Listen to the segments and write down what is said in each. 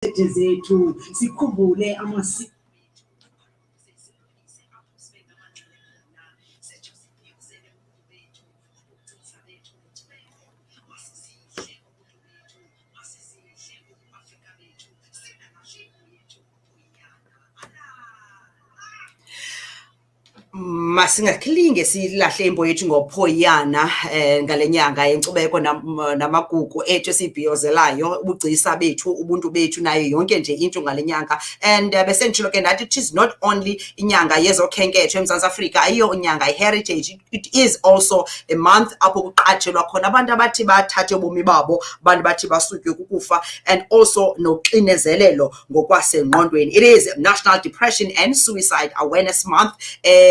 zethu sikhumbule amasiko masingaklinge silahle imbo yethu ngophoyana ngale nyanga yenkcubeko namagugu ethu esibhiyozelayo ubugcisa bethu ubuntu bethu nayo yonke nje into ngale nyanga and besenditshilo ke ndathi it is not only inyanga yezokhenketho eMzantsi Afrika ayiyo inyanga heritage, it is also a month apho kuqatshelwa khona abantu abathi bathathe ubomi babo abantu bathi basutywe kukufa and also noxinezelelo ngokwasengqondweni. It is National Depression and Suicide Awareness Month.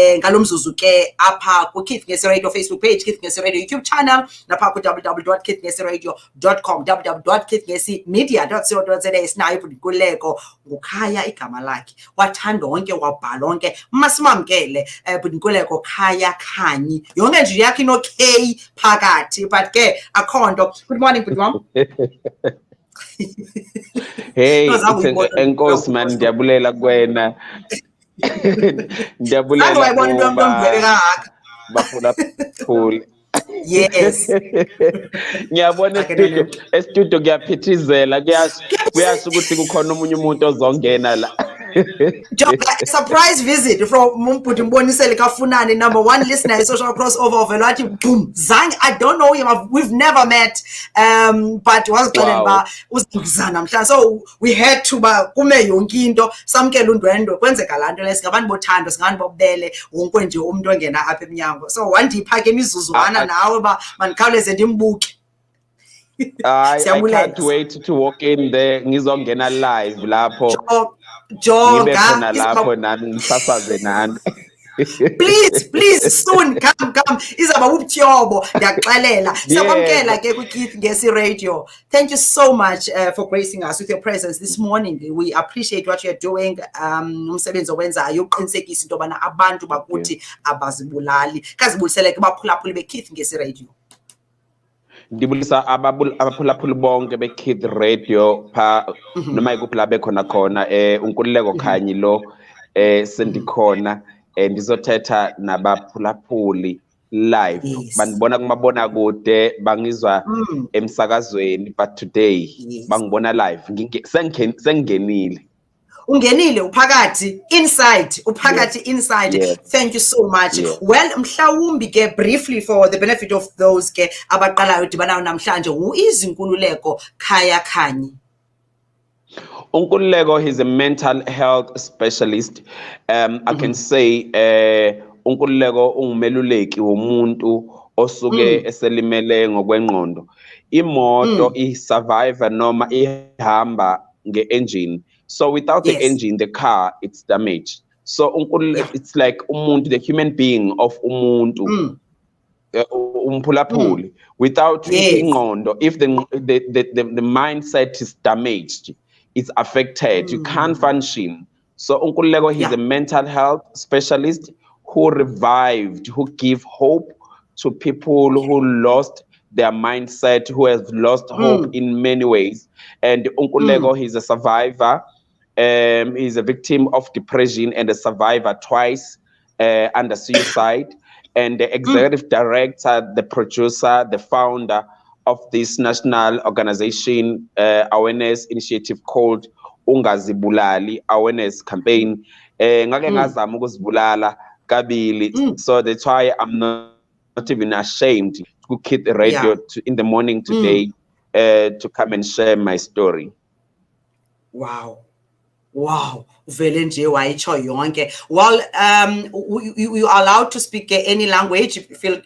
Ngalo mzuzu ke apha ku Keith Ngesi Radio Facebook page, Keith Ngesi Radio YouTube channel, napha ku www.keithngesi.com, www.keithngesimedia.co.za. Sinayo Nkululeko Khaya igama lakhe, wathanda onke wabhala onke, masimamkele Nkululeko Khanyi yonke nje yakhe ino K phakathi but ke akhonto. Good morning Bhuti. Hey, enkosi man, ndiyabulela kuwena. Ndiyabulela bafuna phula. Yes. Ngiyabona estudio kuyaphithizela kuyasuka ukuthi kukhona omunye umuntu ozongena la. Surprise visit from Mumputi Mbonisele Kafunani, number one listener, social crossover of Elati. Boom, Zang. I don't know him. We've never met. But was so we had to kume yonkinto samke lundwendo kwenzeka lanto lesingabantu bothando singani bobele wonke nje umuntu ongena apha eminyango. So wandiphaka imizuzwana nawe ba manikhawuleze ndimbuke. I can't wait to walk in there ngizongena live lapho. Jonga lapho nami ngisasaze nani. Please soon come izaba ubutyobo ndiyaxelela. Sakwamkela ke ku Keith Ngesi Radio. Thank you so much for gracing us with your presence this morning. We appreciate what you're doing. Umsebenzi owenzayo uqinisekisa into bana abantu bakuthi abazibulali. Kazibulisele ke baphulaphuli be Keith Ngesi Radio. Ndibulisa abaphulaphuli bonke be Keith Radio pha noma ikuphi la bekhona khona Nkululeko Khanyi lo sendikhona ndizothetha nabaphulaphuli live banibona kumabona kude bangizwa emsakazweni but today bangibona live sengingenile ungenile uphakathi inside inside. Thank you so much. Well mhlawumbi ke briefly for the benefit of those ke abaqalayo udibanayo namhlanje, who is Nkululeko Khanyi? Nkululeko, he's a mental health specialist. I can say Nkululeko ungumeluleki womuntu osuke eselimele ngokwengqondo. Imoto i-survivor noma ihamba nge-engine. So without the engine, the car, it's damaged. So it's like umuntu, the human being of umuntu, umphulaphuli. Without ingqondo, if the mindset is damaged, it's affected. You can't function. So Nkululeko, he's a mental health specialist who revived, who give hope to people who lost their mindset, who have lost hope in many ways. And Nkululeko, he's a survivor. He's a victim of depression and a survivor twice under suicide. And the executive director, the producer, the founder of this national organization awareness initiative called Ungazibulali Awareness Campaign. Ngake ngazama ukuzibulala kabili. So that's why I'm not even ashamed to Keith the Radio in the morning today to come and share my story. Wow, vele nje wayitsho yonke. Well, you are allowed to speak any language if you feel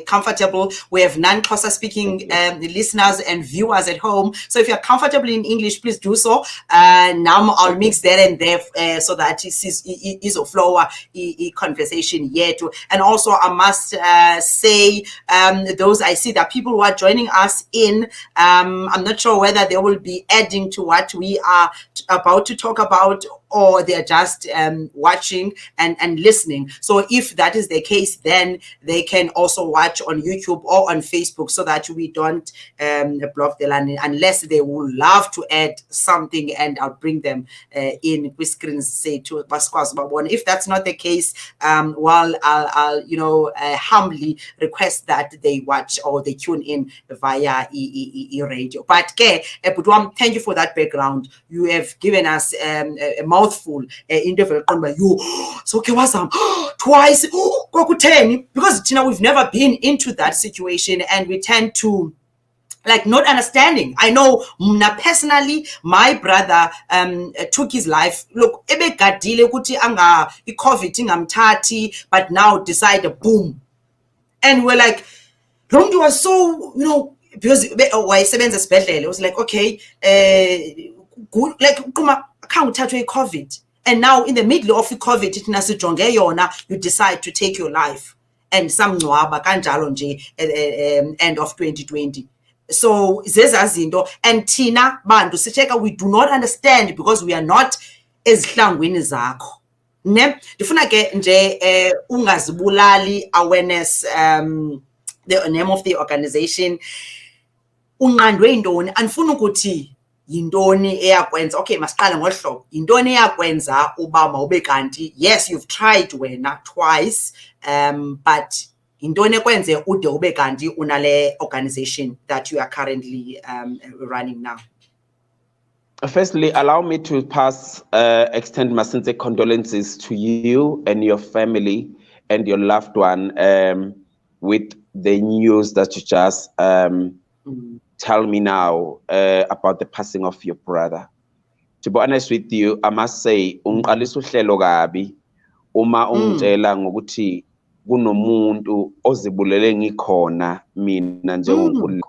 comfortable. We have non-Xhosa speaking listeners and viewers at home. So if you're comfortable in English, please do so. Now I'll mix there and there so that it is a flow conversation yet. And also I must say, those I see that people who are joining us in, I'm not sure whether they will be adding to what we are about to talk about or they're just watching and listening. So if that is the case, then they can also watch on YouTube or on Facebook, so that we don't block the line, unless they would love to add something, and I'll bring them in with screens, say to baskwazi babone. If that's not the case, well, I'll humbly request that they watch or they tune in via radio. But Budwam, thank you for that background. You have given us a mouthful interview by you. So Kewasam twice because we've never been into that situation, and we tend to like not understanding. I know personally, my brother took his life. Look, ebegadile ukuthi anga i-COVID ingamthathi, but now decided boom. And we're like, Lomdu was so, because wayesebenza esibhedlela, it was like, okay, good, like can't touch COVID. And now in the middle of COVID, you decide to take your life. And some ngcwaba kanjalo nje end of 2020. So zezazinto, and thina bantu sitheka, we do not understand because we are not ezihlangwini zakho. Ne ndifuna ke nje ungazibulali awareness, the name of the organization, unqandwe yintoni, andifuna ukuthi yintoni eyakwenza. Okay, masiqale ngohlobo. Yintoni eyakwenza uba mawube kanti yes, you've tried wena twice, but yintoni ekwenze ude ube kanti unale organization that you are currently running now? Firstly, allow me to extend my sincere condolences to you and your family and your loved one with the news that you just tell me now about the passing of your brother. To be honest with you, I must say, ungiqalisa uhlelo kabi uma ungitshela ngokuthi kunomuntu ozibulele ngikhona mina njengoNkululeko.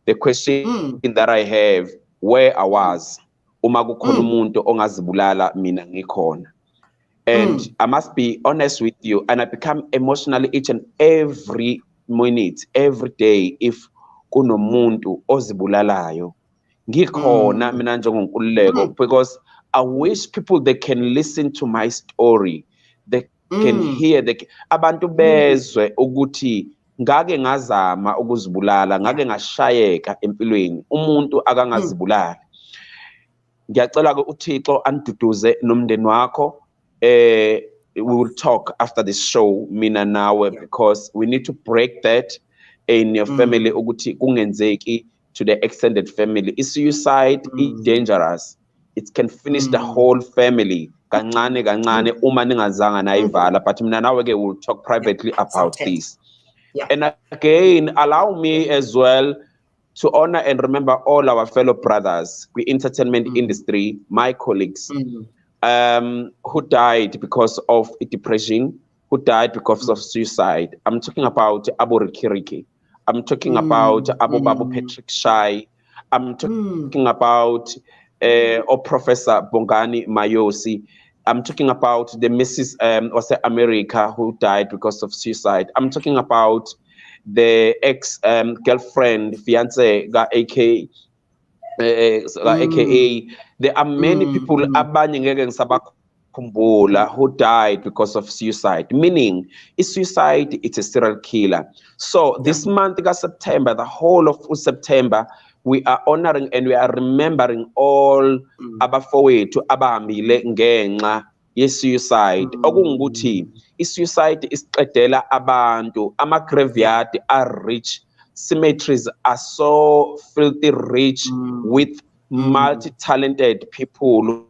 The question that I have, where I was uma kukhona umuntu ongazibulala mina ngikhona. And I must be honest with you, and I become emotionally each and every minute, every day, if kunomuntu ozibulalayo ngikhona mina njengoNkululeko, because I wish people, they can listen to my story, they can hear, abantu bezwe ukuthi ngake ngazama ukuzibulala, ngake ngashayeka empilweni, umuntu akangazibulala. Ngiyacela ke uThixo anduduze nomndeni wakho. We will talk after the show, mina nawe, because we need to break that in your family ukuthi kungenzeki to the extended family. Suicide is dangerous. It can finish the whole family. Kancane kancane uma ningazanga nayivala, but mina nawe ke we'll talk privately about this. And again, allow me as well to honor and remember all our fellow brothers, the entertainment industry, my colleagues, who died because of depression, who died because of suicide. I'm talking about Abu Rikiriki. I'm talking about Abu Babu Patrick Shai. I'm talking about Professor Bongani Mayosi. I'm talking about the Mrs. America who died because of suicide. I'm talking about the ex-girlfriend, fiance, aka, there are many people who died because of suicide, meaning suicide, it's a serial killer. So this month, September, the whole of September, we are honoring and we are remembering all abafowethu abahambile ngenxa ye-suicide. Okungukuthi i-suicide isiqedela abantu, ama-graveyard are rich, cemeteries are so filthy rich with multi-talented people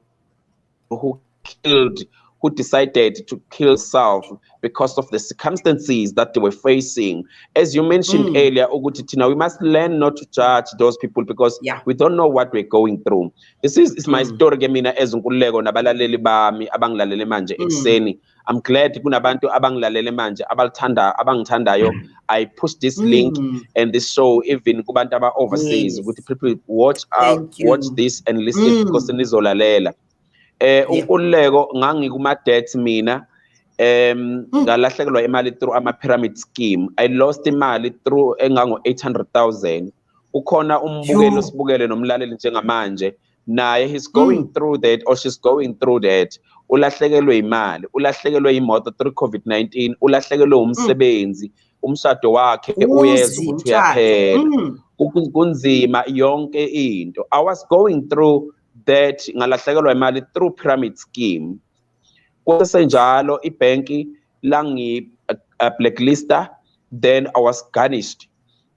who decided to kill self because of the circumstances that they were facing. As you mentioned earlier, Ogutina, we must learn not to judge those people because we don't know what we're going through. This is my story. Gemina as Nkululeko nabalaleli bami abanglalele manje ekseni. I'm glad kunabantu abanglalele manje abangithandayo. I pushed this link and this show even kubantu aba overseas. People watch this and listen because nizolalela. Nkululeko ngangikuma-debt mina, ngalahlekelwa imali through ama-pyramid scheme. I lost imali through engango 800,000. Ukhona umbukelo sibukele nomlaleli njengamanje, naye he's going through that or she's going through that, ulahlekelwe imali, ulahlekelwe imoto through COVID-19, ulahlekelwe umsebenzi, umshado wakhe uyeza ukuthi uyaphela, kunzima yonke into. I was going through that, ngalahlekelwa imali through pyramid scheme. Kusenjalo ibhenki langi blacklista, then I was garnished.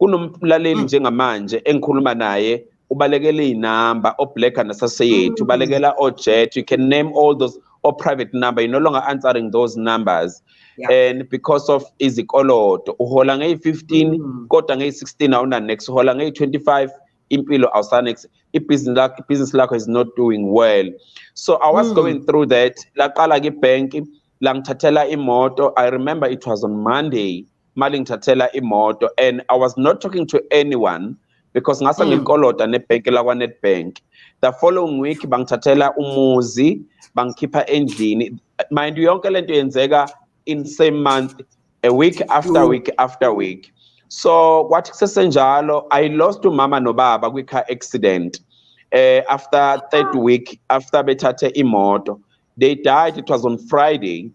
Kunomlaleli njengamanje engikhuluma naye ubalekela inamba o-Black Associate, ubalekela o-Jet, you can name all those, or private number, you're no longer answering those numbers. And because of izikoloto uhola ngeyi-15 kodwa ngeyi-16 awuna next, uhola ngeyi-25 impilo awusanext, business lakho is not doing well. So I was going through that. Laqala ke ibhenki langithathela imoto. I remember it was on Monday mali ngithathela imoto, and I was not talking to anyone because ngase ngikolota nebhenki lakwa Nedbank. The following week bangithathela umuzi, bangikhipha endlini. Mind you, yonke lento yenzeka in same month, a week after week after week. So what kusesenjalo, I lost umama nobaba kwi-car accident. After third week, after bethathe imoto, they died. It was on Friday.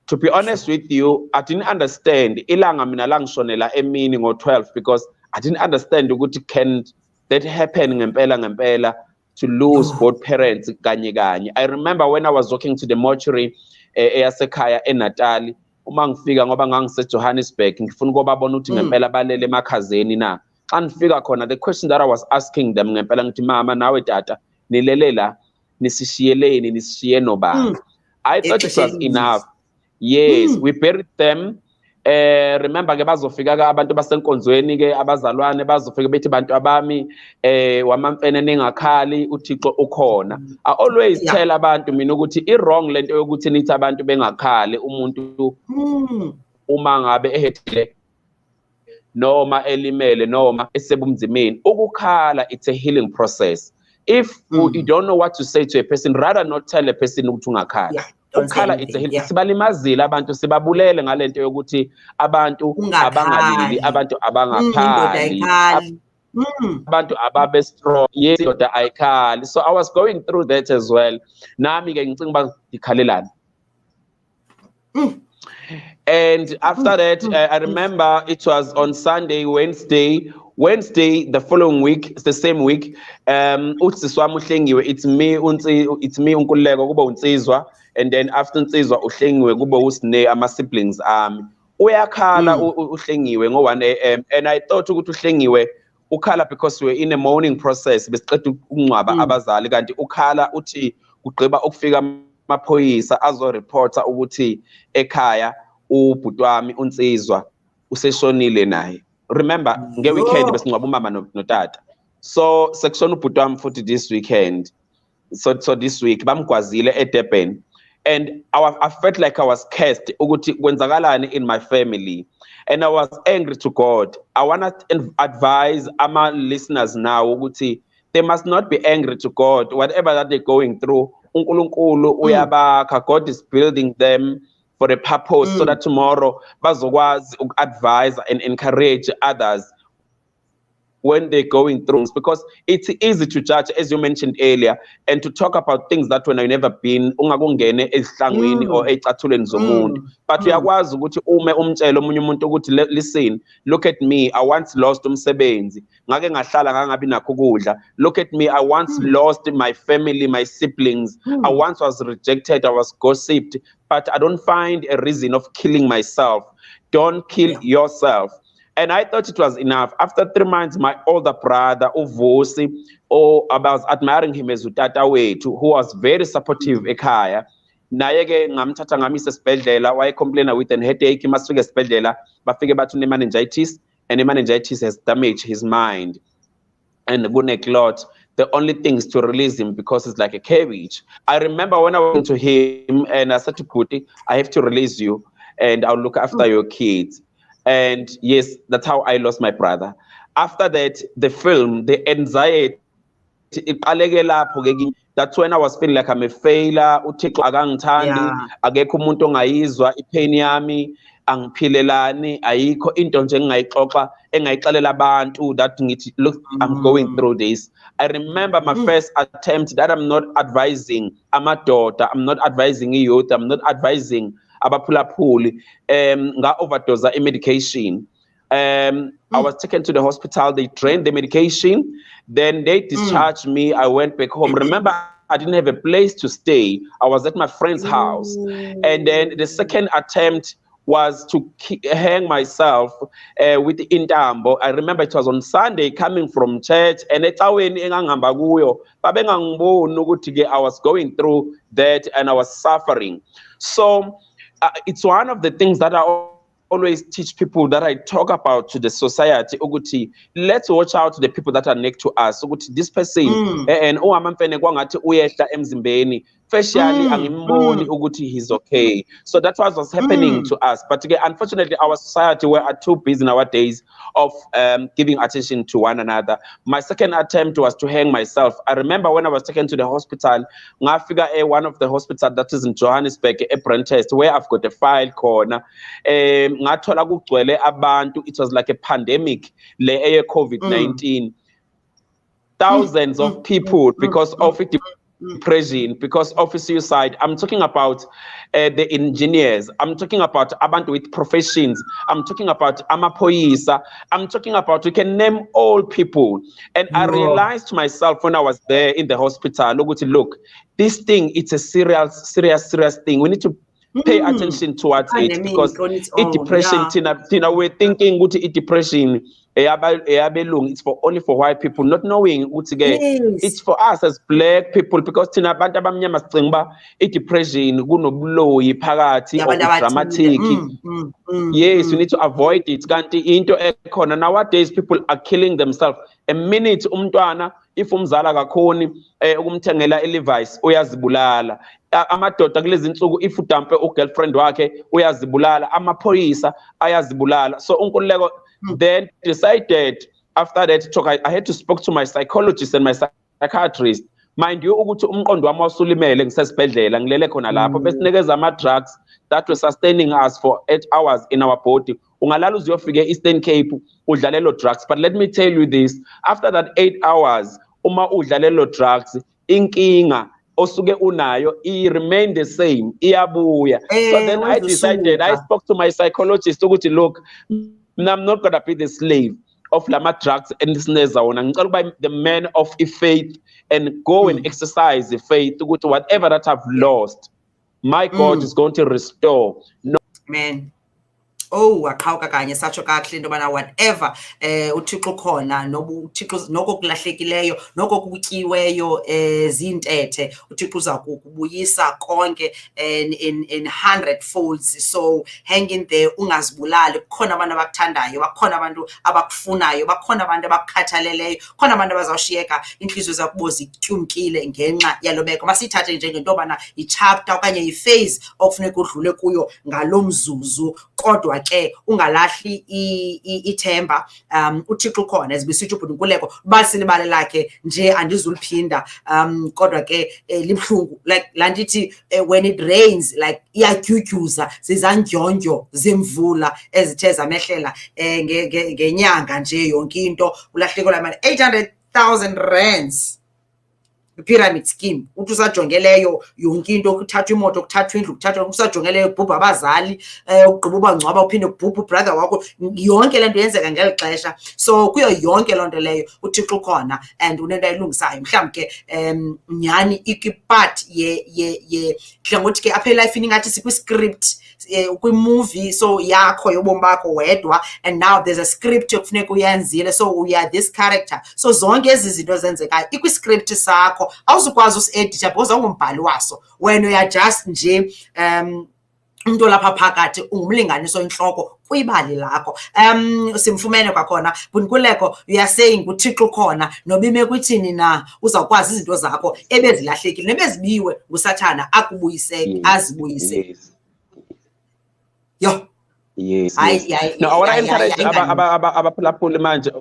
To be honest with you, I didn't understand. Ilanga mina langishonela emini ngo-12 because I didn't understand ukuthi can that happen ngempela to lose both parents kanye kanye. I remember when I was walking to the mortuary eyasekhaya eNatali, uma ngifika ngoba ngangiseJohannesburg ngifuna ukubabona ukuthi ngempela balele emakhazeni na. Xa ngifika khona, the question that I was asking them ngempela ngithi mama nawe tata nilele la nisishiyeleni nisishiye nobaba. I thought it was enough. Yes, we buried them. Remember ke bazofika ke abantu basenkonzweni ke abazalwane bazofika bethi bantu abami WamaMfene ningakhali uThixo ukhona. I always tell abantu mina ukuthi i-wrong lento yokuthi nithi abantu bengakhali umuntu uma ngabe ehethile noma elimele noma esebumzimeni. Ukukhala, it's a healing process. If you don't know what to say to a person, rather not tell a person ukuthi ungakhala. Ukhala it's a healing. Sibalimazile abantu, sibabulele ngalento yokuthi abantu abangalili, abantu abangakhali, abantu ababe strong. Yes, indoda ayikhali. So I was going through that as well. Nami ke ngicinga uba ngikhalelana. And after that, I remember it was on Sunday, Wednesday, the following week, it's the same week. It's me, Nkululeko kuba uNsizwa, and then after Nsizwa uHlengiwe kuba usine ama siblings uyakhala uHlengiwe ngo 1 AM, and I thought ukuthi uHlengiwe ukhala because we were in a mourning process, besiqeda ukungcwaba abazali, kanti ukhala uthi ugqiba ukufika amaphoyisa azoreporta ukuthi ekhaya ubhuti wami uNsizwa useshonile naye. Remember ngeweekend besingcwaba umama notata, so sekushona ubhuti wami futhi this weekend. So this week bamgwazile eDurban, and I felt like I was cursed ukuthi kwenzakalani in my family, and I was angry to God. I want to advise our listeners now ukuthi they must not be angry to God. Whatever that they're going through, uNkulunkulu uyabakha. God is building them for a purpose, so that tomorrow bazokwazi advise and encourage others when they're going through, because it's easy to judge, as you mentioned earlier, and to talk about things that when I've never been, ungakungene ezihlangwini or ecathuleni zomuntu. But uyakwazi ukuthi ume umtshela omunye umuntu ukuthi listen, look at me, I once lost umsebenzi, ngake ngahlala ngangabi nakho ukudla. Look at me, I once lost my family, my siblings. I once was rejected, I was gossiped, but I don't find a reason of killing myself. Don't kill yourself. And I thought it was enough. After 3 months, my older brother, Uvosi, I was admiring him as utata wethu, who was very supportive ekhaya. Naye ke ngamthatha ngamisa esibhedlela, wayecomplaina with an headache, masifika esibhedlela, bafike bathi une-meningitis, and meningitis has damaged his mind. And kune-clot, the only thing is to release him because it's like a cabbage. I remember when I went to him and I said to Kuti, I have to release you and I'll look after your kids. And yes, that's how I lost my brother. After that, the film, the anxiety, that's when I was feeling like I'm a failure. uThixo akangithandi, akekho umuntu ongayizwa ipain yami. angiphilelani ayikho into nje engayixoxa engayixelela abantu that ngithi look I'm going through this. I remember my first attempt that I'm not advising amadoda, I'm not advising youth, I'm not advising abaphulaphuli nga overdose medication. I was taken to the hospital, they drained the medication, then they discharged me, I went back home. Remember, I didn't have a place to stay. I was at my friend's house. And then the second attempt was to hang myself with intambo. I remember it was on Sunday coming from church, and I was going through that and I was suffering. So it's one of the things that I always teach people, that I talk about to the society. Ukuthi, let's watch out to the people that are next to us. Ukuthi, this person and WamaMfene kwangathi uyehla emzimbeni, facially angimboni ukuthi he's okay. So that's what was happening to us. But again, unfortunately, our society, we are too busy nowadays of giving attention to one another. My second attempt was to hang myself. I remember when I was taken to the hospital, ngafika one of the hospitals that is in Johannesburg, Brentest, where I've got a file corner. Ngathola kugcwele abantu. It was like a pandemic, le COVID-19. Thousands of people because of depression, because of suicide. I'm talking about the engineers. I'm talking about abantu with professions. I'm talking about amaphoyisa. I'm talking about, we can name all people. And I realized to myself when I was there in the hospital, look, this thing, it's a serious thing. We need to pay attention towards it, because depression, Tina, we're thinking depression, it's for only for white people, not knowing it's for us as black people, because Tina abantu abamnyama sicimba depression kunobuloyi phakathi or dramatic. Yes, we need to avoid it. Kanti into ekhona nowadays, people are killing themselves. A minute umntwana, if umzala kakhoni ukumthengela iLevi's uyazibulala. Amadoda kulezi insuku if udampe ugirlfriend wakhe uyazibulala, amaphoyisa ayazibulala. So Nkululeko then decided after that talk, I had to speak to my psychologist and my psychiatrist. Mind you, ukuthi umqondo wami wasulimele ngisesibhedlela ngilele khona lapho besinikeza ama-drugs that were sustaining us for 8 hours in our body. Ungalala uziyofika e-Eastern Cape udlalelo drugs. But let me tell you this, after that 8 hours, uma udlalelo drugs, inkinga osuke unayo remain the same, iyabuya. So then I decided, I spoke to my psychologist ukuthi look, I'm not gonna be the slave of lama drugs and this nezawona. Ngicela ukuba the man of faith and go and exercise the faith ukuthi whatever that I've lost, my God is going to restore. No. Man. Oh, waqhawuka kanye satsho kakuhle into yobana whatever uThixo khona nobuThixo noko kulahlekileyo noko kutyiweyo zintethe, uThixo uza kukubuyisa konke in 100 folds. So hang in there, ungazibulali. Kukhona abantu abakuthandayo, bakhona abantu abakufunayo, bakhona abantu abakukhathaleleyo, khona abantu abazawushiyeka inhliziyo zakubo zityumkile ngenxa yalobeko. Masithathe njengento yobana yi-chapter okanye yi-phase okufuneka udlule kuyo ngalo mzuzu, kodwa ke ungalahli ithemba. uThixo khona ezibisitsho ubhuti Nkululeko basilibale lakhe nje andizuliphinda. Kodwa ke libhlungu like landithi when it rains like iyadyudyuza zizandyondyo zemvula ezithe zamehlela ngenyanga nje yonke into ulahlekelwa imali 800,000 rands. Pyramid scheme, uthi usajongeleyo yonke into, kuthathwa imoto, kuthathwa indlu, kuthathwa usajongeleyo kubhubha abazali, ugqiba ubangcwaba uphinde kubhubha ubrother wakho, yonke le nto yenzeka ngeli xesha. So kuyo yonke loo nto leyo uThixo ukhona and unento ayilungisayo. Mhlawumbi ke nyhani ikipart dla ngothi ke apha elifini ingathi sikwi-script kwi-movie so yakho yobomi bakho wedwa, and now there's a script yokufuneka uyenzile, so we are this character. So zonke ezi zinto zenzekayo ikwi-script sakho, awuzukwazi usi-editha because awungumbhali waso, wena uya just nje umuntu olapha phakathi, ungumlinganiso inhloko kwibali lakho. Simfumene kwakhona Nkululeko, you are saying uThixo khona nobime kwithini na uzawukwazi izinto zakho ebezilahlekile nebezibiwe ngusathana akubuyiseke, azibuyise. Yo. Yes. No, I want to encourage abaphulaphuli manje.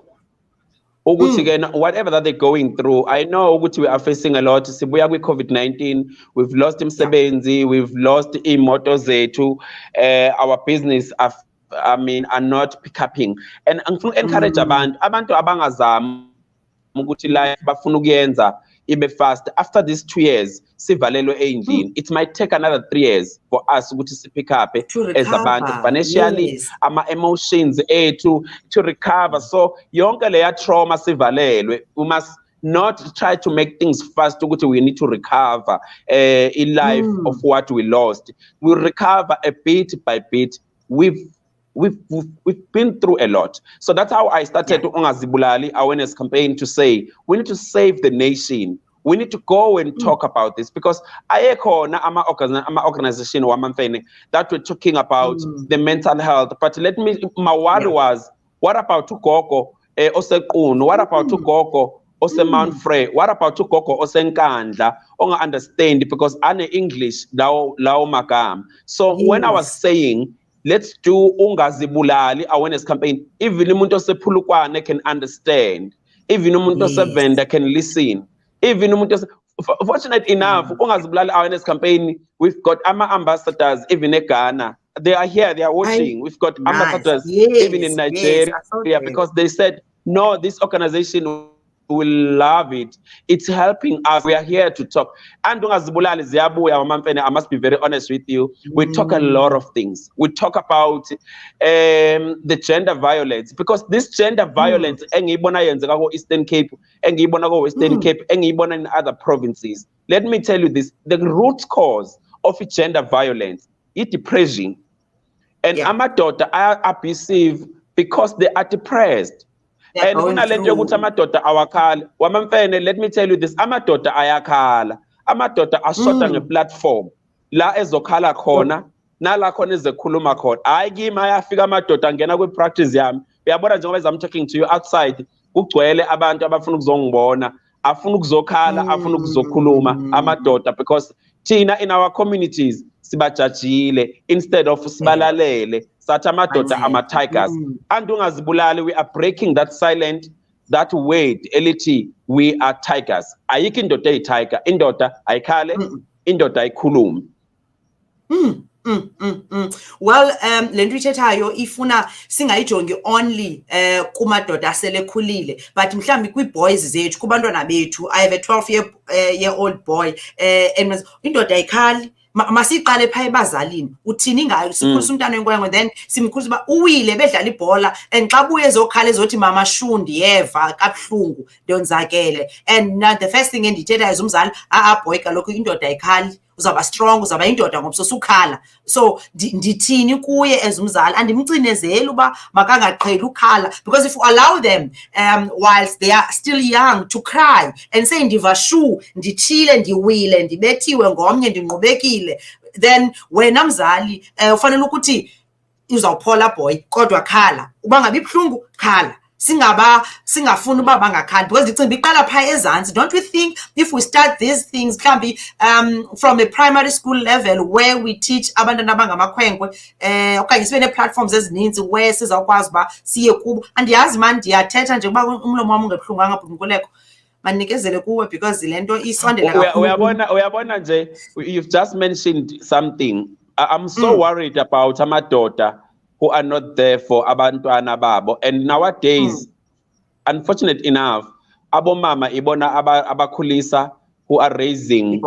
whatever that they're going through, I know we are facing a lot. Sibuya with COVID-19, we've lost imsebenzi, we've lost imoto zethu, our business are not picking. And ngifuna encourage abantu abangazama ukuthi life bafuna ukuyenza ibe fast. After these 2 years sivalelwe endlini, it might take another 3 years for us ukuthi pick up as abantu financially, ama emotions to recover. So yonke leya trauma sivalelwe, we must not try to make things fast ukuthi we need to recover in life of what we lost. We'll recover a bit by bit. We've been through a lot. So that's how I started Ungazibulali awareness campaign, to say we need to save the nation. We need to go and talk about this, because ama organization WamaMfene that we're talking about the mental health. But my word was, what about Gogo Osekun? What about Gogo Ose Mount Frey? What about Gogo Osenkandla? Onga understand, because ane English lao magam. So when I was saying, let's do Ungazibulali awareness campaign, even umuntu osephulukwane can understand, even umuntu osevenda can listen, even umuntu fortunate enough, Ungazibulali awareness campaign, we've got ambassadors even in Ghana. They are here, they are watching. We've got ambassadors even in Nigeria, because they said, no, this organization will love it. It's helping us. We are here to talk. And I must be very honest with you. We talk a lot of things. We talk about the gender violence, because this gender violence, Eastern Cape, Western Cape, in other provinces. Let me tell you this: the root cause of gender violence is depression, and amadoda are abusive because they are depressed. And amadoda awakhala WamaMfene, let me tell you this, amadoda ayakhala, amadoda ashota nge-platform la ezokhala khona nala khona ezekhuluma khona. Hayi kimi ayafika amadoda angena kwi-practice yami, uyabona njengoba I'm talking to you outside, kugcwele abantu abafuna ukuzongibona, afuna ukuzokhala, afuna ukuzokhuluma amadoda, because thina in our communities sibajajile instead of sibalalele. Sathi amadoda ama-tigers. And Ungazibulali, we are breaking that silent, that word elithi we are tigers. Ayikho indoda eyi-tiger, indoda ayikhale, indoda ayikhulumi. Well, le nto ithethayo ifuna singayijongi only kumadoda aselekhulile, but mhlawumbi kwii-boys zethu, kubantwana bethu. I have a 12-year-old boy, and indoda ayikhali. Masiqale phaa ebazalini, uthini ngayo, sikhulisa umntana wenkwenkwe, then simkhulisa uba uwile bedlala ibhola, and xa buye ezokhala ezothi mama shu ndiyeva kabuhlungu ndonzakele. And now the first thing endiyithethayo is umzali, boy kaloku indoda ayikhali, uzawuba strong, uzawuba indoda ngomso sukhala. So ndithini kuye as umzali, andimcinezeli uba makangaqheli ukhala, because if you allow them whilst they are still young to cry and say ndiva shu, ndithile, ndiwile, ndibethiwe ngomnye, ndinqubekile, then wena mzali ufanele ukuthi uzawuphola boy, kodwa khala. Uba ngabi buhlungu, khala. Singafuni uba bangakhali, because ndicinga iqala phaa ezantsi. Don't we think if we start these things mhlawumbi from a primary school level where we teach abantwana abangamakhwenkwe, okanye sibe nee-platforms ezininzi where sizawukwazi uba siye kubo. Andiyazi mani, ndiyathetha nje uba umlomo wam ungebuhlunganga Nkululeko, mandinikezele kuwe, because le nto isondela kakhulu. Uyabona nje, you've just mentioned something. I'm so worried about amadoda who are not there for abantwana babo. And nowadays, unfortunate enough, abomama ibona abakhulisa who are raising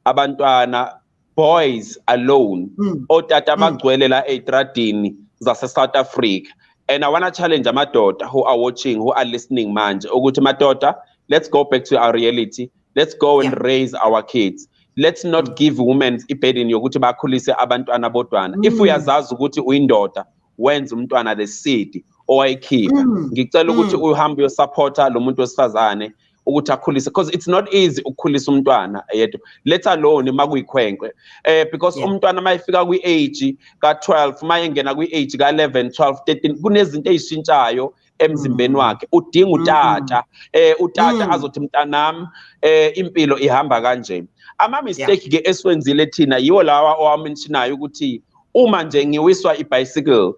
abantwana, boys alone. Otata bagcwele la eitradini zase South Africa. And I want to challenge amadoda who are watching, who are listening manje, ukuthi madoda, let's go back to our reality. Let's go and raise our kids. Let's not give women iburden yokuthi bakhulise abantwana bodwana. If uyazazi ukuthi uyindoda, wenza umntwana the seed owayikhipha, ngicela ukuthi uhambe uyosupporta lo muntu wesifazane ukuthi akhulise, because it's not easy ukukhulisa umntwana yedwa, let alone makuyikhwenkwe, because umntwana mayefika kwi-age ka-12, mayengena kwi-age ka-11, 12, 13, kunezinto ezishintshayo emzimbeni wakhe, udinga utata, utata azothi mntanami impilo ihamba kanje. Ama-mistake ke esiwenzile thina yiwo lawa owamentionayo ukuthi uma nje ngiwiswa ibicycle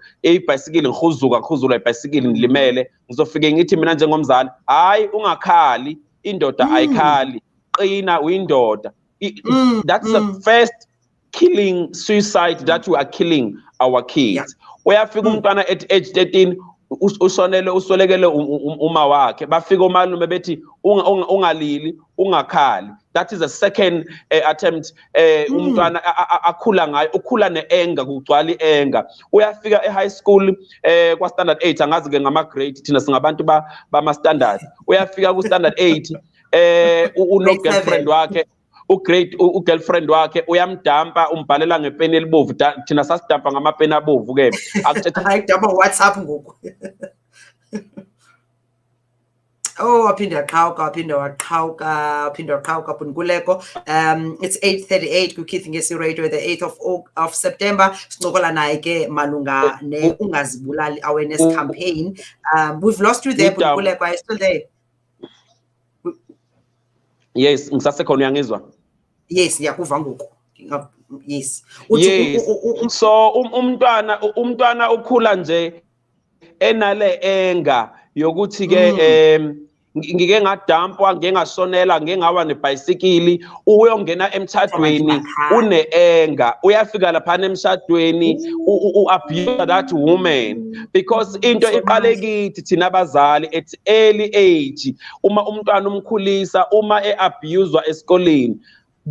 ngihuzula ibicycle ngilimele ngizofike ngithi mina njengomzali hayi ungakhali indoda ayikhali qina uyindoda. That's the first killing suicide that we are killing our kids. Uyafika umntwana at age 13 usolekele uma wakhe bafika omalume bethi ungalili ungakhali. That is the second attempt umntwana akhula ngayo, ukhula ne-anger, kugcwala i-anger. Uyafika e-high school kwa standard 8 angazi ke ngama grade thina singabantu bama standard. Uyafika ku standard 8 uno girlfriend wakhe u-girlfriend wakhe uyamdampa umbhalela ngepeni elibovu, thina sasidampa ngamapeni abovu ke ayidampa WhatsApp ngoku. Oh, waphinde waqhawuka Nkululeko. It's 8:38 kuKithi Ngesi Radio, the 8th of September. Sincokola naye ke malunga ne ungazibulali awareness campaign. We've lost you there, Nkululeko. Are you still there? Yes, ngisasekhona uyangizwa? Yes, ngiyakuva ngoku. Yes. Yes. So umntwana ukhula nje enale enga yokuthi ke ngike ngadampwa ngengashonela ngengawa nebhayisikili uyongena emshadweni une-enga uyafika lapha emshadweni u-abuse that woman because into iqale kithi thina abazali at early age. Uma umntwana umkhulisa uma e-abuswa esikoleni,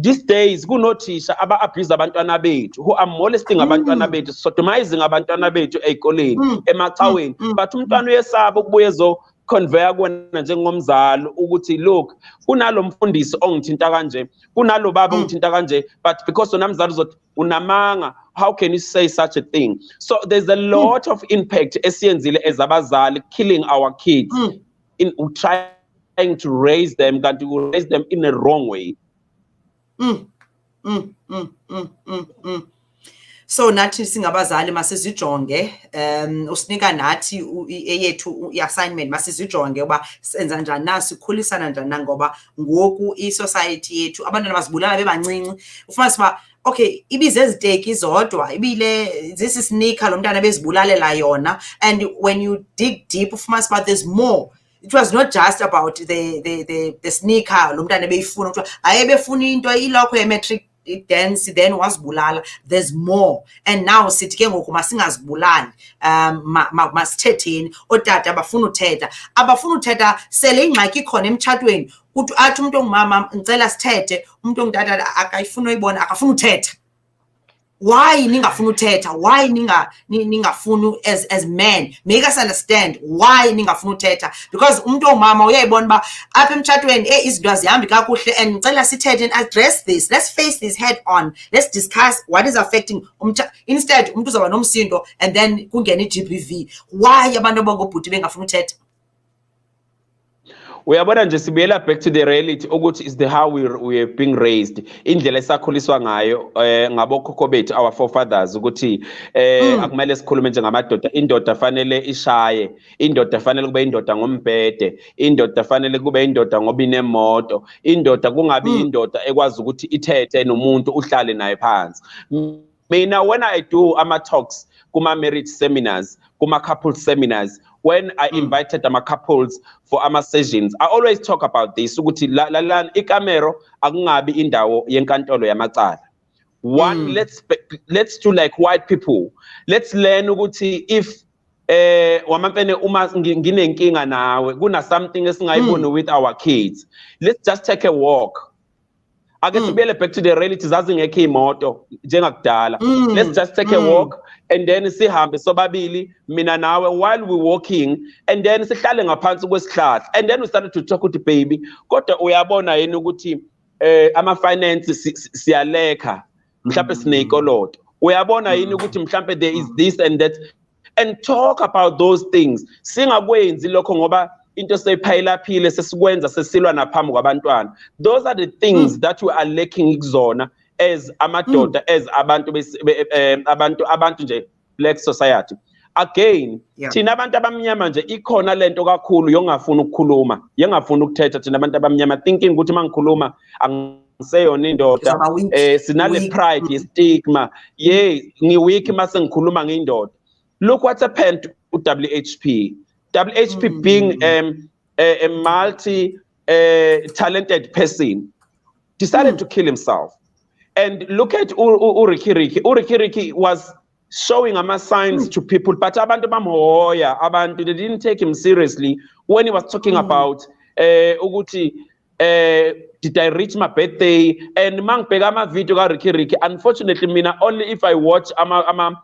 these days kunothisha aba-abuse abantwana bethu who are molesting abantwana bethu, sodomizing abantwana bethu ey'koleni emacaweni, but umntwana uyesaba ukubuya ezo-conveya kuwena njengomzali ukuthi look kunalo mfundisi ongithinta kanje, kunalo baba ongithinta kanje, but because wena mzali uzothi unamanga, how can you say such a thing? So there's a lot of impact esiyenzile as abazali, killing our kids in trying to raise them, kanti to raise them in a wrong way. So nathi singabazali masizijonge usinika nathi eyethu i-assignment masizijonge uba senza njani na, sikhulisana njani na, ngoba ngoku i-society yethu abantwana bazibulala bebancinci. Ufumanisa uba okay ibize eziteki zodwa ibile zisi sneaker lo mntana bezibulalela yona, and when you dig deep ufumanisa uba there's more. It was not just about the sneaker lo mntana beyifuna ukuthi hayi befuna into ilokho ye-matric dance then wasibulala. There's more, and now sithi ke ngoku masingazibulali, masithetheni. Otata abafuna uthetha sele ingxaki khona emtshatweni kuthi athi umuntu ongumama ngicela sithethe, umuntu ongutata akayifuna uyibona akafuna uthetha. Why ningafuna uthetha? Why ningafuna as men? Make us understand why ningafuna uthetha, because umuntu ongumama uyayibona ba apha emtshatweni izinto azihambi kakuhle and ngicela sithethe and address this. Let's face this head on. Let's discuss what is affecting instead umuntu uzaba nomsindo and then kungena i-GBV. Why abantu abangobhuti bengafuna uthetha? Uyabona nje sibuyela back to the reality ukuthi is the how we are being raised, indlela esakhuliswa ngayo ngabokhokho bethu, our forefathers, ukuthi akumele sikhulume njengamadoda. Indoda fanele ishaye, indoda fanele kube indoda ngombhede, indoda fanele kube indoda ngoba inemoto, indoda kungabi indoda ekwazi ukuthi ithethe nomuntu uhlale naye phansi. Mina when I do ama-talks kuma-marriage seminars, kuma-couple seminars, when I invited couples for sessions, I always talk about this. Ukuthi ikamero akungabi indawo yenkantolo yamacala. One, let's do like white people. Let's learn ukuthi if WamaMfene uma nginenkinga nawe, kuna something esingayiboni with our kids, let's just take a walk. I guess sibuyele back to the reality zazingekho imoto njengakudala. Let's just take a walk and then sihambe sobabili mina nawe while we walking, and then sihlale ngaphansi kwesihlahla, and then we started to talk with baby kodwa uyabona yini ukuthi ama finance siyalekha mhlawumbe sineyikoloto, uyabona yini ukuthi mhlawumbe there is this and that, and talk about those things. Singakwenzi lokho ngoba into seyiphayelaphile sesikwenza sesilwa naphambi kwabantwana. Those are the things that we are lacking kuzona as amadoda, as abantu nje black society. again thina abantu abamnyama nje ikhona lento kakhulu yongafuna ukukhuluma yengafuna ukuthetha thina abantu abamnyama thinking ukuthi mangikhuluma angiseyona indoda sinale pride stigma ngiweak mase ngikhuluma ngeindoda. Look what's happened to WHP being a multi talented person decided to kill himself. And look at Urikiriki was showing signs to people, but they didn't take him seriously when he was talking about Uguti, did I reach my birthday? And mang pegama video ga Rikiriki. Unfortunately, mina only if I watch ama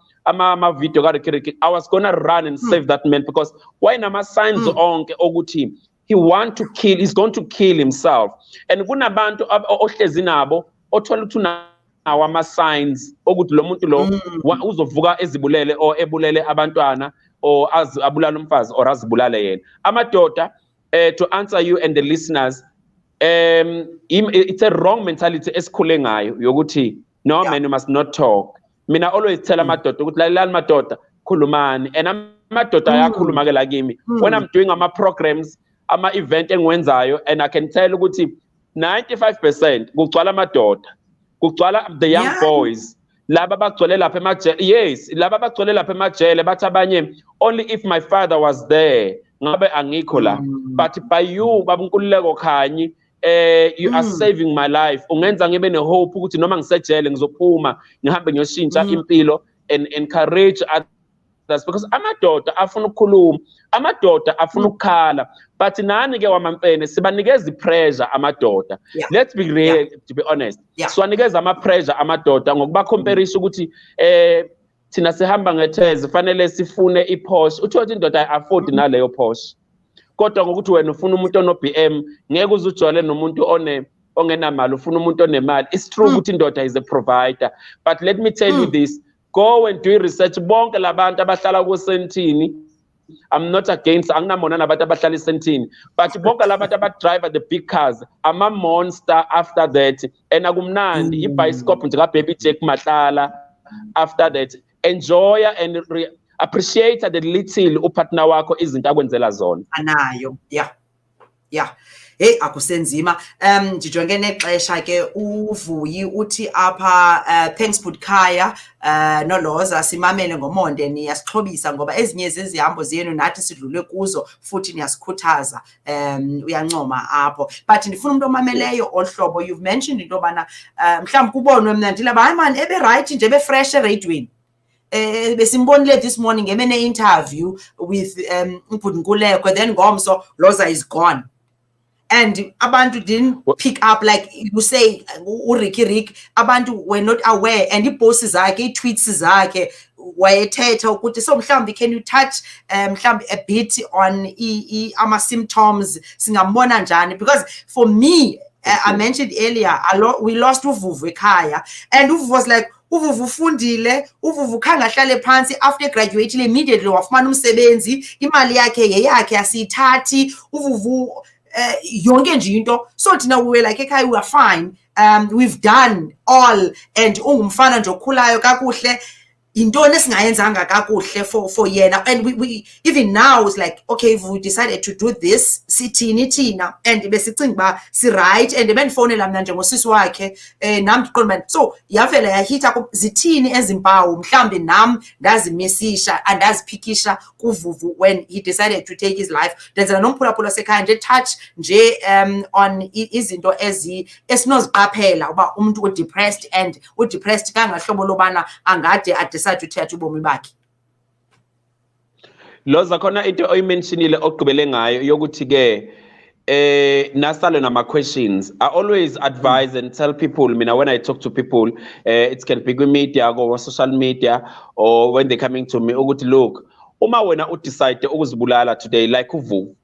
video ga Rikiriki, I was gonna run and save that man because why nama signs on Oguti? He's going to kill himself. And kunabantu ohlezi nabo othola ukuthi ama signs ukuthi lo muntu lo uzovuka ezibulele or ebulele abantwana or abulala umfazi or azibulale yena. Amadoda, to answer you and the listeners, it's a wrong mentality esikhule ngayo yokuthi no man, you must not talk. Mina always tell amadoda ukuthi lalelani madoda khulumani, and amadoda ayakhuluma ke la kimi when I'm doing ama programs ama event engiwenzayo, and I can tell ukuthi 95% kugcwala amadoda, kugcwala the young boys laba bagcwele lapha emajele. Laba bagcwele lapha emajele bathi abanye only if my father was there ngabe angikho la, but by you baba Nkululeko Khanyi you are saving my life. Ungenza ngibe ne hope ukuthi noma ngisejele ngizophuma ngihambe ngiyoshintsha impilo and encourage others, because amadoda afuna ukukhuluma, amadoda afuna ukukhala, but nani ke WamaMfene sibanikeza pressure amadoda. Let's be real, to be honest. Sibanikeza ama pressure amadoda ngokuba compareisha ukuthi thina sihamba ngetheze fanele sifune iPorsche, uthi indoda afford naleyo Porsche, kodwa ngokuthi wena ufuna umuntu ono BM ngeke uzujwale nomuntu ongenamali, ufuna umuntu onemali. It's true ukuthi indoda is a provider, but let me tell you this, go and do research. Bonke labantu abahlala kusentini, I'm not against, anginamona nabantu abahlala esentini, but bonke labantu abadrive the big cars ama monster after that, and akumnandi ibhayisikophu nje ka Baby Jack Mahlala. After that, enjoy and appreciate the little upartner wakho izinto akwenzela zona anayo. Hey akusenzima. Ndijonge nexesha ke uvuyi uthi apha thanks Bukhaya no Lhoza simamele ngomonde niyasixhobisa ngoba ezinye zezihambo zenu nathi sidlule kuzo futhi niyasikhuthaza. Uyancoma apho, but ndifuna umuntu omameleyo ohlobo. You've mentioned into bana mhlawumbe kubonwe mna ndilaba hayi man ebe right nje be fresh radioini. Besimbonile this morning ngemene interview with Nkululeko, then ngomso Lhoza is gone. And abantu didn't pick up, like you say, Rick, abantu were not aware, and the posts zakhe, tweets zakhe, wayethetha ukuthi so mhlambi can you touch mhlambi a bit on ama symptoms singambona njani, because for me I mentioned earlier we lost uVuvu ekhaya, and uVuvu was like uVuvu ufundile, uVuvu khange ahlale phansi, after graduating immediately wafumana umsebenzi, imali yakhe yeyakhe asiyithathi uVuvu yonke nje into. So thina we were like ekhaya we are fine, we've done all, and ungumfana nje okhulayo kakuhle, intoni esingayenzanga kakuhle for yena. And we even now it's like, okay, if we decided to do this sithini thina, and besicinga ba si right, and bendifonela mna njengosisi wakhe nam ndiqonda, so yavela yahita zithini ezimpawu mhlambi nam ndazimisisha andaziphikisha kuVuvu when he decided to take his life. Ndenza nomphulaphula sekhaya nje touch nje on izinto esinoziqaphela uba umuntu udepressed, and udepressed kangahlobo lobana angade decide to thatha ubomi bakhe. Lhoza khona into oyimentionile ogqibele ngayo yokuthi ke nasale nama questions. I always advise and tell people, when I talk to people, it can be good media or social media, or when they're coming to me, ukuthi look, uma wena udecide ukuzibulala today, like uVuvu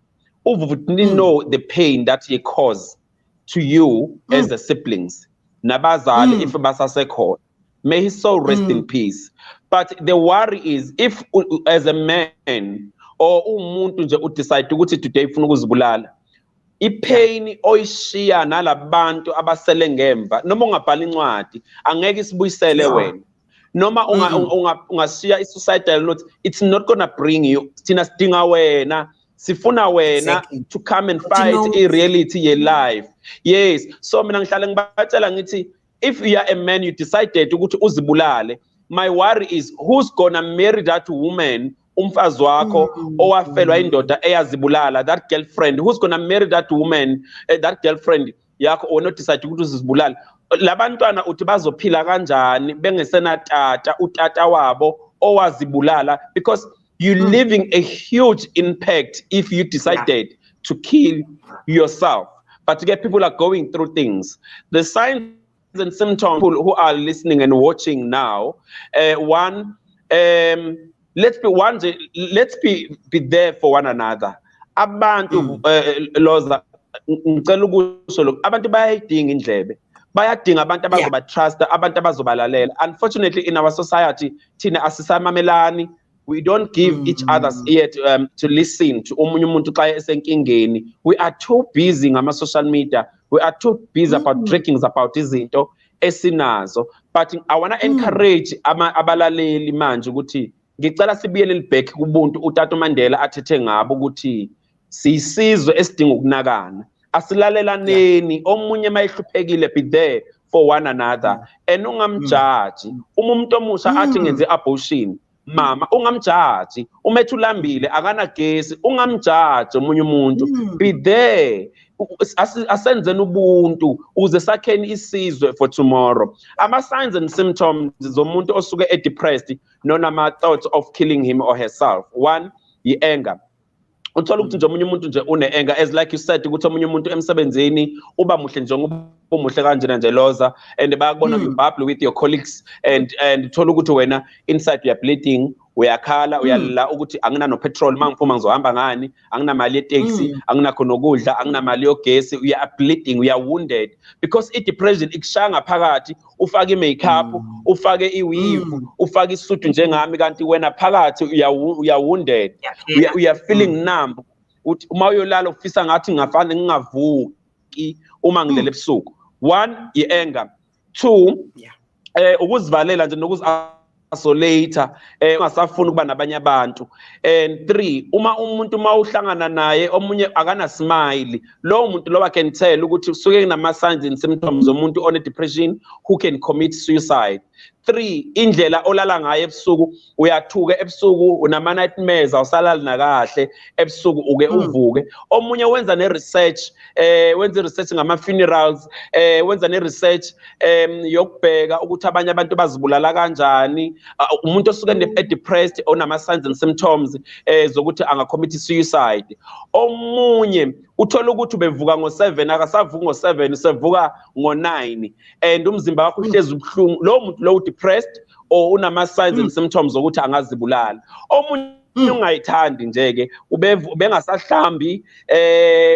didn't know the pain that he caused to you as the siblings, nabazali if basasekhona. May his soul rest in peace. But the worry is, if as a man or umuntu nje udecide ukuthi today ufuna ukuzibulala, ipain oyishiya nalabantu abasele ngemva, noma ungabhala incwadi angeke isibuyisele wena. noma ungashiya i-suicidal note, it's not gonna bring you. Thina sidinga wena, sifuna wena to come and fight i-reality ye-life. Yes, so mina ngihlale ngibatshela ngithi, if you are a man, you decided ukuthi uzibulale, my worry is who's gonna marry that woman, umfazi wakho owafelwa indoda eyazibulala, that girlfriend, who's gonna marry that woman, that girlfriend yakho or not decide ukuthi uzibulale. Labantwana uthi bazophila kanjani bengesena tata, utata wabo owazibulala, because you're leaving a huge impact if you decided to kill yourself. But to get people are going through things, the signs and symptoms who are listening and watching now, one, let's be there for one another. Abantu Lhoza, ngicela ukusho lokho, abantu bayayidinga indlebe, bayadinga abantu abazoba trust, abantu abazobalalela. Unfortunately in our society thina asisamamelani, we don't give each other's ear to listen to omunye umuntu xa esenkingeni. We are too busy ngama social media, we are too busy about drinking about izinto esinazo. But I want to encourage abalaleli manje ukuthi ngicela sibiyelele back kubuntu uTata Mandela athethe ngabo ukuthi sisizwe esidinga ukunakana, asilalelaneni, omunye mayihluphekile, be there for one another. And ungamjaji umuntu omusha athi ngenze abortion, mama ungamjaji, umethu lambile akana gesi, ungamjaji omunye umuntu, be there. Asenzeni ubuntu uze sakheni isizwe for tomorrow. Ama signs and symptoms zomuntu osuke depressed nonama thoughts of killing him or herself. One, yi-anger. Uthola ukuthi nje omunye umuntu nje une-anger, as like you said ukuthi omunye umuntu emsebenzini uba muhle njengoba umuhle kanjena nje Lhoza, and bayakubona you bubble with your colleagues, and uthola ukuthi wena inside you are bleeding, uyakhala, uyalila ukuthi angina no petrol mangiphuma ngizohamba ngani, angina mali ye-taxi, anginakho nokudla, angina mali yogesi, you are bleeding, you are wounded, because i-depression ikushaya ngaphakathi, ufake i-makeup, ufake i-weave, ufake isudu njengami, kanti wena phakathi you are wounded, we are feeling numb. Uthi uma uyolala ufisa ngathi ngafane ngingavuki uma ngilele ebusuku. One, i-anger. Two, ukuzivalela nje nokuzi-isolate, ungasafuni ukuba nabanye abantu. And three, uma umuntu uhlangana naye omunye akana smile, lo muntu lo can tell ukuthi usuke kunama signs and symptoms zomuntu one depression who can commit suicide. Three, indlela olala ngayo ebusuku, uyathuka ebusuku, unama nightmares, awusalali nakahle ebusuku, uke uvuke. Omunye wenza ne-research, wenza research ngama funerals, wenza ne-research yokubheka ukuthi abanye abantu bazibulala kanjani. Umuntu osuke depressed onama signs and symptoms zokuthi angacommit suicide. Omunye uthola ukuthi ubevuka ngo-7, akasavuki ngo-7, usevuka ngo-9, and umzimba wakho uhlezi ubuhlungu. Lo muntu lo depressed or unama signs and symptoms zokuthi angazibulala. Omunye ungayithandi nje ke ubengasahlambi,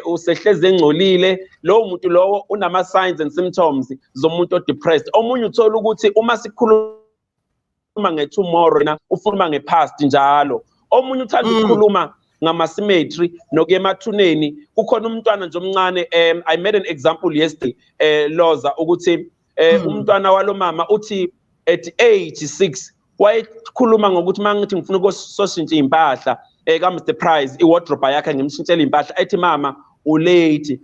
usehleze engcolile, lo muntu lowo unama signs and symptoms zomuntu depressed. Omunye uthola ukuthi uma sikhuluma nge-tomorrow na ufuna nge-past njalo. Omunye uthanda ukukhuluma ngama-symmetry nokuya emathuneni. Kukhona umntwana nje omncane, I made an example yesterday, Lhoza, ukuthi umntwana walo mama uthi at age 6 wayekhuluma ngokuthi mangithi ngifuna ukusoshintsha impahla ka Mr Price iwardrobe yakhe ngimshintshela impahla, ethi mama ulate,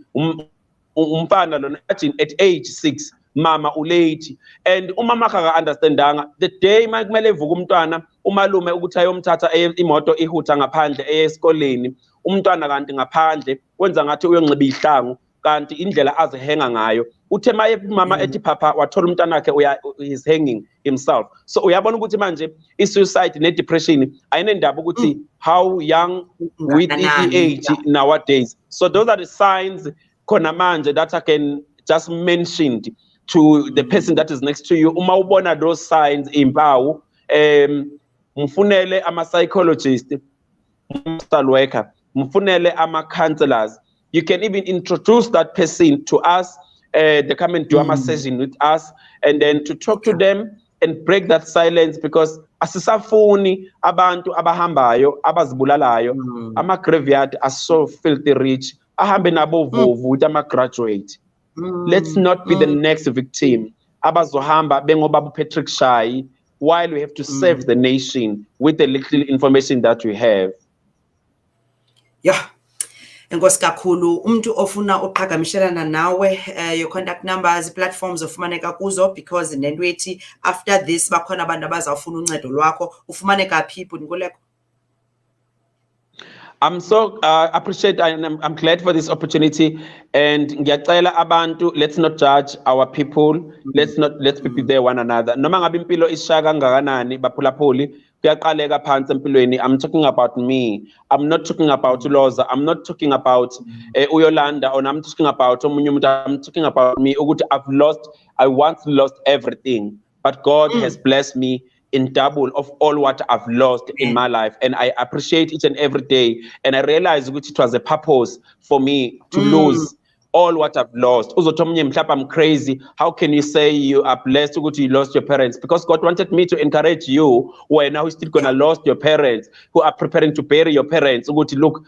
umfana lona imagine at age 6 mama ulate. And umama akaka understandanga, the day makumele evuka umntwana umalume ukuthi ayomthatha imoto ihutha ngaphandle esikoleni, umntwana kanti ngaphandle wenza ngathi uyonxiba ihlangu, kanti indlela azihenga ngayo uthe maye mama ethi papa wathola umntwana wakhe is hanging himself. So uyabona ukuthi manje i-suicide ne-depression ayinendaba ukuthi how young with the age nowadays. So those are the signs khona manje that I can just mention to the person that is next to you. Uma ubona those signs impawu, mfunele ama-psychologist, social worker, mfunele ama-counselors. You can even introduce that person to us. They come and do a session with us, and then to talk to them and break that silence, because asisafuni abantu abahambayo abazibulalayo. Ama-graveyard are so filthy rich. Ahambe nabo vovu with ama-graduate. Let's not be the next victim. Abazohamba bengoba Patrick Shy while we have to serve the nation with the little information that we have. Yeah. Enkosi kakhulu umuntu ofuna uqhagamishelana nawe your contact numbers platforms ofumaneka kuzo because nento ethi after this bakhona abantu abazawufuna uncedo lwakho ufumaneka phi Nkululeko? I'm so appreciate I'm glad for this opportunity and ngiyacela abantu let's not judge our people let's people there one another noma ngabe impilo ishaya kangakanani baphulaphuli kuyaqaleka phansi empilweni. I'm talking about me. I'm not talking about Lhoza. I'm not talking about Uyolanda or I'm talking about omunye umuntu. I'm talking about me ukuthi I once lost everything but God has blessed me in double of all what I've lost in my life. And I appreciate each and every day. And I realized which it was a purpose for me to lose all what I've lost. I'm crazy. How can you say you are blessed to you lost your parents? Because God wanted me to encourage you who are now still gonna lose your parents, who are preparing to bury your parents. Look,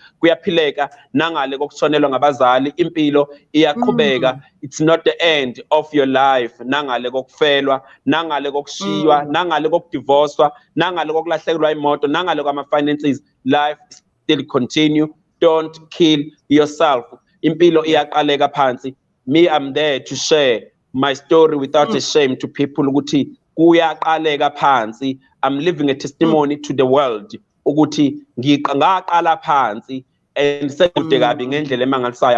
nangale kokushonelwa ngabazali impilo iyaqhubeka. It's not the end of your life. Nangale kokufelwa, nangale kokushiywa, nangale kokudivorcwa, nangale kokulahlekelwa imoto, nangale kwama finances. Life still continue. Don't kill yourself. Impilo iyaqaleka phansi. Me, I'm there to share my story without a shame to people ukuthi kuyaqaleka phansi. I'm living a testimony to the world ukuthi ngaqala phansi and I'm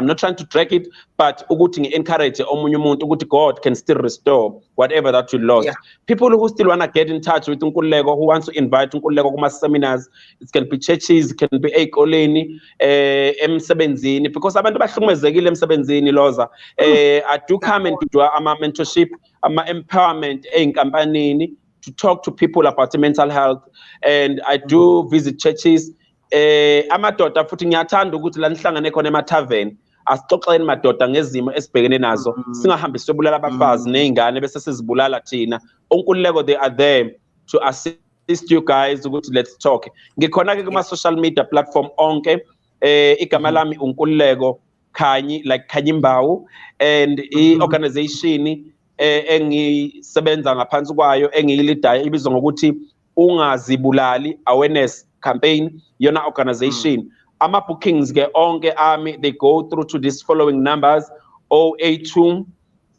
not trying to drag it, but ukuthi encourage omunye umuntu ukuthi God can still restore whatever that you lost. People who still want to get in touch with Nkululeko, who wants to invite Nkululeko kuma seminars, it can be churches, it can be ey'koleni, emsebenzini, because abantu bahlukumezekile emsebenzini Lhoza. I do come and do ama mentorship, ama empowerment ey'nkampanini to talk to people about mental health, and I do visit churches. Amadoda futhi ngiyathanda ukuthi la nihlangane khona emathaveni asixoxeni madoda ngezimo esibhekene nazo, singahambi siyobulala abafazi nezingane bese sizibulala thina. Unkululeko, they are there to assist you guys ukuthi let's talk. Ngikhona ke kuma social media platform onke, igama lami Nkululeko Khanyi, like Khanyimbawu, and i-organization engisebenza ngaphansi kwayo engiyilidayo ibizwa ngokuthi Ungazibulali Awareness Campaign, yona organization. Ama bookings ke onke ami, they go through to these following numbers: 082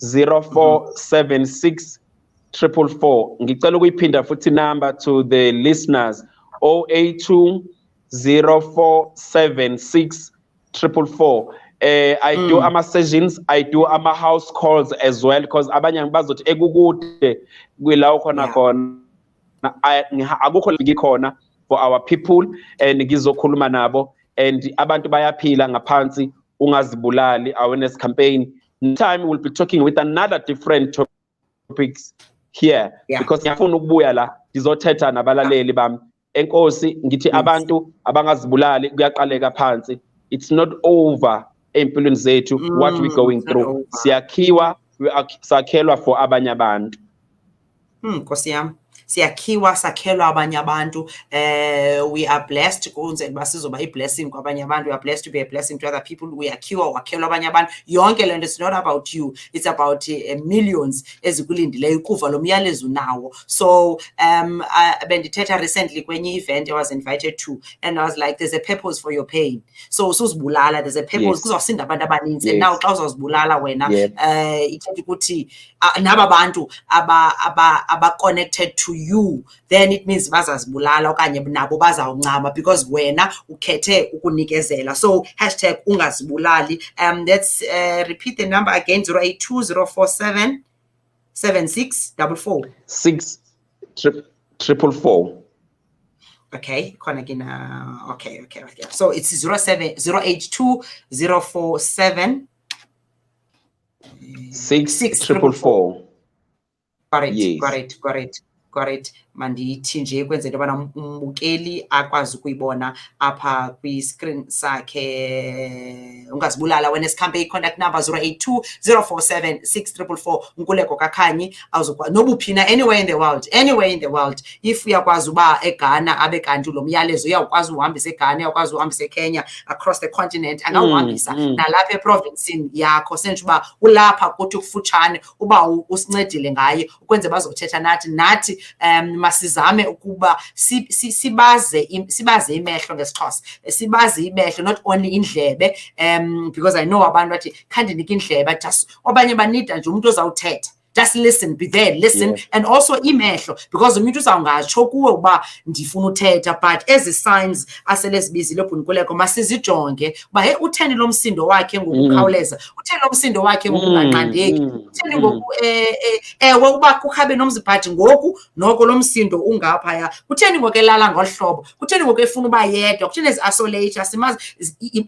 0476 444. Ngicela ukuyiphinda futhi number to the listeners: 082 0476 444. I do ama sessions, I do ama house calls as well, because abanye bazothi ekukude kwilawo khona khona akukho ngikhona for our people and ngizokhuluma nabo, and abantu bayaphila ngaphansi Ungazibulali Awareness Campaign. Next time we'll be talking with another different topics here, because ngiyafuna ukubuya la ngizothetha nabalaleli bami. Enkosi ngithi abantu abangazibulali kuyaqaleka phansi. It's not over empilweni zethu what we going through. Siyakhiwa, sakhelwa for abanye abantu. Nkosi yami. Siyakhiwa sakhelwa abanye abantu. We are blessed kunze basizoba i-blessing kwabanye abantu. We are blessed to be a blessing to other people. We akhiwa wakhelwa abanye abantu. Yonke lento, it's not about you, it's about millions ezikulindileyo ukuva lo myalezo nawo. So bendithetha recently kwenye event I was invited to, and I was like, there's a purpose for your pain. So usuzibulala, there's a purpose, kuzosinda abantu abaninzi. And now xa uzozibulala wena ithetha ukuthi naba bantu aba connected to you, then it means bazazibulala okanye nabo bazawuncama because wena ukhethe ukunikezela. So #ungazibulali. Let's repeat the number again: 082 047 7644 644. Okay, okay. So it's 082 047 644. Got it. Mandithi nje kwenzela ubana umbukeli akwazi ukuyibona apha kwi-screen sakhe. Ungazibulala Awareness Campaign, contact number 082 047 644. Nkululeko Khanyi awuzokwazi nobuphina anywhere in the world. If uyakwazi uba eGhana abe kanti lo myalezo uyakwazi uhambisa eGhana, uyakwazi uhambisa eKenya, across the continent angawuhambisa nalapha eprovincini yakho, senje uba ulapha kuthi kufutshane uba usincedile ngaye ukwenze bazothetha nathi masizame ukuba sibaze imehlo ngesiXhosa, sibaze imehlo, not only indlebe, because I know abantu bathi khandinike indlebe, just abanye banida nje umuntu ozawuthetha. Just listen, be there, listen, and also imehlo, because umuntu uzawungatsho kuwe uba ndifuna uthetha, but ezi signs asele zibizile Nkululeko masizijonge uba hey, utheni lo msindo wakhe ngokukhawuleza, utheni lo msindo wakhe ngokunganqandeki, utheni ngoku ewe uba kukhabe nomziphathi ngoku noko lo msindo ungaphaya, kutheni ngoku elala ngolu hlobo, kutheni ngoku efuna uba yedwa, kutheni ezi-isolate, simazi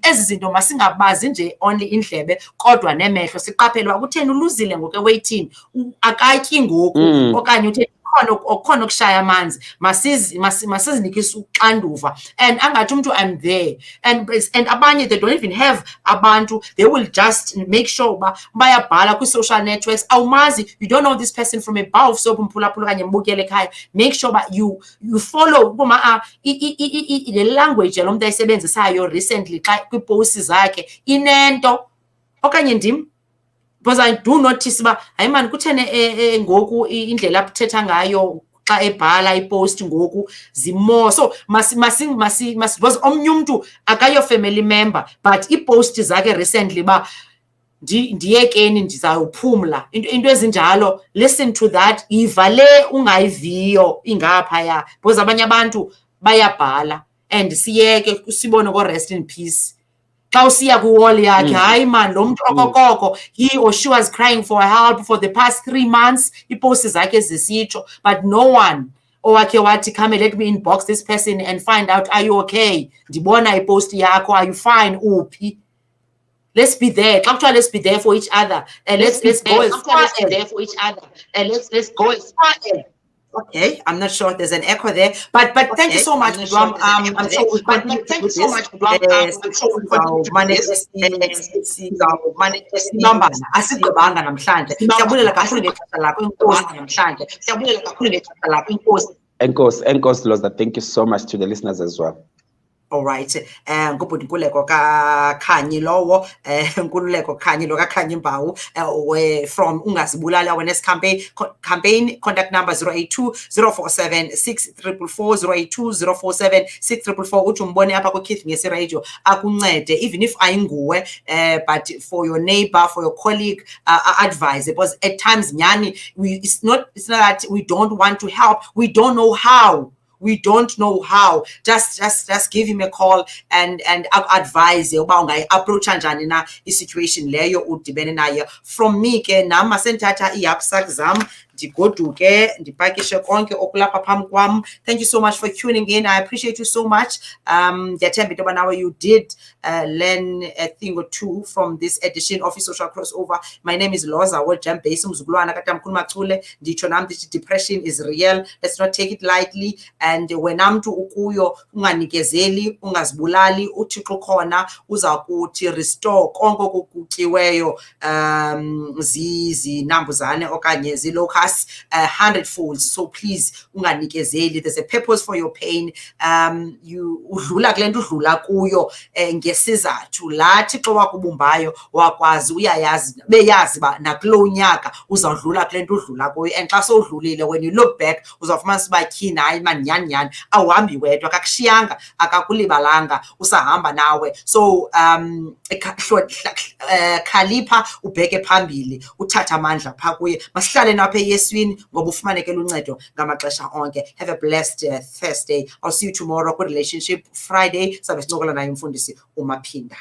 ezi zinto masingabazi nje only indlebe kodwa nemehlo, siqaphele uba kutheni uluzile ngoku eweyithini, akatyi ngoku okanye utheni okukhona okushaya amanzi, masizinikise uxanduva, and angathi umuntu I'm there, and abanye they don't even have abantu, they will just make sure uba bayabhala kwi-social networks, awumazi, you don't know this person from a bar of soap mphulaphula okanye mbukele ekhaya, make sure uba you follow uboma le language lo mntu ayisebenzisayo recently xa kwiiposti zakhe inento okanye ndim. Because I do notice uba hayi mani kutheni ngoku indlela athetha ngayo xa ebhala ipost ngoku zimore, so because omnye umntu akayo-family member but iiposti zakhe recently uba ndiyekeni ndizawuphumla, into ezinjalo, listen to that, yiva le ungayiviyo ingaphaya, because abanye abantu bayabhala, and siyeke sibone ko-rest in peace. Xa usiya kwiwall yakhe, hayi man, lo mntu okokoko, he or she was crying for help for the past 3 months, iiposti zakhe zisitsho, but no one owakhe wathi come let me inbox this person and find out, are you okay, ndibona iposti yakho, are you fine, uphi. Let's be there. Actually, let's be there for each other, and let's go as far as there for each other, and let's go as far as. Okay, I'm not sure if there's an echo there, but thank you so much, Dwam. I'm sure we'll continue to do this. I'm sure we'll continue to do this. Asigqibanga namhlanje. Siyabulela kakhulu ngexesha lakho, inkosi namhlanje. Siyabulela kakhulu ngexesha lakho, inkosi. Enkosi Lhoza, thank you so much to the listeners as well. All right. Ngubhuti Nkululeko Khanyi lowo, Nkululeko Khanyi lo kaKhanyi Mbawu, from Ungazibulali Awareness Campaign, contact number 082 047 6444, 082 047 6444. Uthi umbone apha kuKeith ngesi radio akuncede, even if ayinguwe, but for your neighbor, for your colleague, advise, because at times nyani it's not that we don't want to help, we don't know how. We don't know how. Just give him a call and advise uba ungayi-approacha njani na i-situation leyo udibene nayo. From me ke nam masendithatha ii-happy zam ndigoduke ndipakishe konke okulapha phambi kwam. Thank you so much for tuning in. I appreciate you so much. Ndiyathemba into yoba nawe you did learn a thing or two from this edition of i-Social Crossover. My name is Lhoza WamaMfene, umzukulwana kaTamkhulu Machule. Nditsho nam ndithi depression is real. Let's not take it lightly. And wena mntu ukuyo unganikezeli, ungazibulali, uThixo khona uza kuthi restore konke okutyiweyo zinambuzane okanye zilocust 100-fold. So please unganikezeli. There's a purpose for your pain. You udlula kule nto udlula kuyo ngesizathu laa Thixo wakubumbayo wakwazi uyayazi beyazi uba nakulo unyaka uzawudlula kule nto udlula kuyo, and xa sowudlulile when you look back uzawufumana uba tyhini hayi mani nyani awuhambi wedwa, akakushiyanga akakulibalanga, usahamba nawe. So khalipha ubheke phambili, uthathe amandla phaa kuye. Masihlale napha eYeswini ngoba ufumaneke luncedo ngamaxesha onke. Have a blessed Thursday. I'll see you tomorrow. Good Relationship Friday sabe sincokola naye umfundisi uMaphinda.